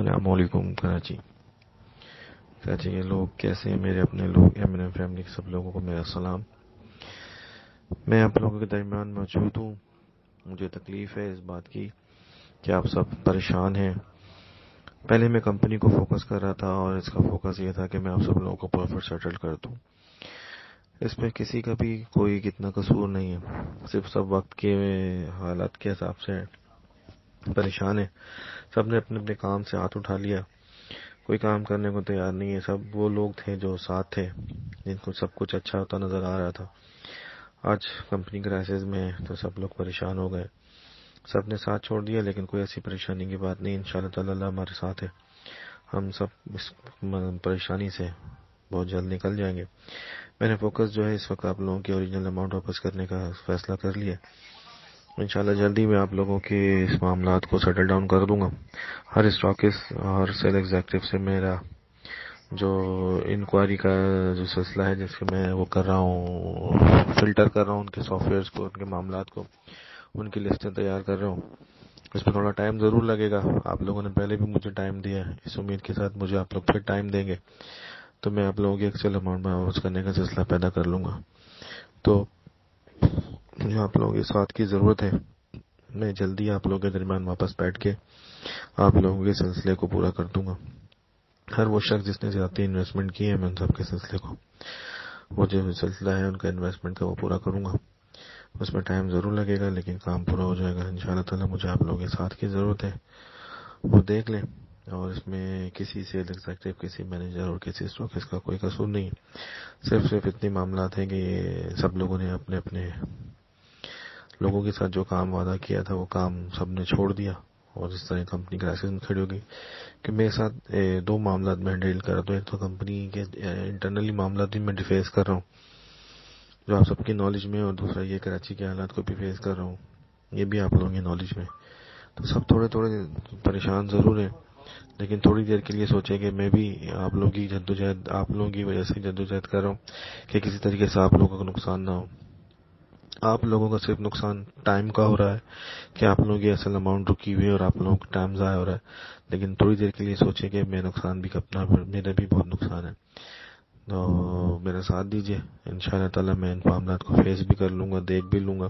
السلام علیکم کراچی کے لوگ کیسے ہیں؟ میرے اپنے لوگ ایم فیملی کے سب لوگوں کو میرا سلام. میں آپ لوگوں کے درمیان موجود ہوں. مجھے تکلیف ہے اس بات کی کہ آپ سب پریشان ہیں. پہلے میں کمپنی کو فوکس کر رہا تھا اور اس کا فوکس یہ تھا کہ میں آپ سب لوگوں کو پروفٹ سیٹل کر دوں. اس میں کسی کا بھی کوئی کتنا قصور نہیں ہے, صرف سب وقت کے حالات کے حساب سے پریشان ہے. سب نے اپنے اپنے کام سے ہاتھ اٹھا لیا, کوئی کام کرنے کو تیار نہیں ہے. سب وہ لوگ تھے جو ساتھ تھے, جن کو سب کچھ اچھا ہوتا نظر آ رہا تھا. آج کمپنی کرائسس میں تو سب لوگ پریشان ہو گئے, سب نے ساتھ چھوڑ دیا. لیکن کوئی ایسی پریشانی کی بات نہیں, انشاءاللہ تعالی اللہ ہمارے ساتھ ہے. ہم سب اس پریشانی سے بہت جلد نکل جائیں گے. میں نے فوکس جو ہے اس وقت آپ لوگوں کی اوریجنل اماؤنٹ واپس کرنے کا فیصلہ کر لیا. انشاءاللہ جلدی میں آپ لوگوں کے اس معاملات کو سیٹل ڈاؤن کر دوں گا. ہر اسٹاکس اور سیل ایگزیکٹو سے میرا جو انکوائری کا جو سلسلہ ہے, جس کے میں وہ کر رہا ہوں, فلٹر کر رہا ہوں ان کے سافٹ ویئرز کو, ان کے معاملات کو, ان کی لسٹیں تیار کر رہا ہوں. اس میں تھوڑا ٹائم ضرور لگے گا. آپ لوگوں نے پہلے بھی مجھے ٹائم دیا ہے, اس امید کے ساتھ مجھے آپ لوگ پھر ٹائم دیں گے تو میں آپ لوگوں کی ایکسل اماؤنٹ میں واپس کرنے کا سلسلہ پیدا کر لوں گا. تو جو آپ لوگوں کی ساتھ کی ضرورت ہے, میں جلدی آپ لوگوں کے درمیان واپس بیٹھ کے آپ لوگوں کے سلسلے کو پورا کر دوں گا. ہر وہ شخص جس نے زیادتی انویسٹمنٹ کی ہے, میں ان سب کے سلسلے کو, وہ جو سلسلہ ہے ان کا انویسٹمنٹ کا, وہ پورا کروں گا. اس میں ٹائم ضرور لگے گا لیکن کام پورا ہو جائے گا انشاءاللہ تعالی. مجھے آپ لوگوں کے ساتھ کی ضرورت ہے, وہ دیکھ لیں. اور اس میں کسی سیل ایگزیکٹو, کسی مینیجر اور کسی اسٹاکس کا کوئی قصور نہیں. صرف اتنے معاملات ہیں کہ یہ سب لوگوں نے اپنے اپنے لوگوں کے ساتھ جو کام وعدہ کیا تھا وہ کام سب نے چھوڑ دیا, اور اس طرح کمپنی کرائسس میں کھڑی ہو گئی. کہ میرے ساتھ دو معاملات میں ڈیل کر رہا ہوں. ایک تو کمپنی کے انٹرنلی معاملات بھی میں فیس کر رہا ہوں جو آپ سب کی نالج میں, اور دوسرا یہ کراچی کے حالات کو بھی فیس کر رہا ہوں, یہ بھی آپ لوگوں کی نالج میں. تو سب تھوڑے تھوڑے پریشان ضرور ہیں, لیکن تھوڑی دیر کے لیے سوچیں کہ میں بھی آپ لوگوں کی جدوجہد, آپ لوگوں کی وجہ سے جدوجہد کر رہا ہوں کہ کسی طریقے سے آپ لوگوں کو نقصان نہ ہو. آپ لوگوں کا صرف نقصان ٹائم کا ہو رہا ہے کہ آپ لوگوں کی اصل اماؤنٹ رکی ہوئی ہے اور آپ لوگوں کا ٹائم ضائع ہو رہا ہے. لیکن تھوڑی دیر کے لیے سوچیں کہ میرا نقصان بھی کتنا, میرا بھی بہت نقصان ہے. تو میرا ساتھ دیجئے, انشاءاللہ تعالی میں ان معاملات کو فیس بھی کر لوں گا, دیکھ بھی لوں گا.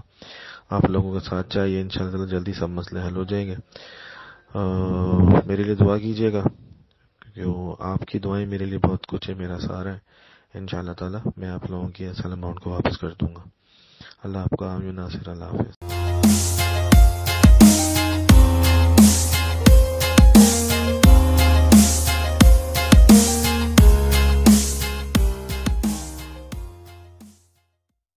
آپ لوگوں کا ساتھ چاہیے, انشاءاللہ تعالی جلدی سب مسئلے حل ہو جائیں گے. میرے لیے دعا کیجئے گا, کیونکہ آپ کی دعائیں میرے لیے بہت کچھ ہے, میرا سہارا ہے. انشاءاللہ تعالی میں آپ لوگوں کی اصل اماؤنٹ کو واپس کر دوں گا. اللہ آپ کا عام ناصر. اللہ حافظ.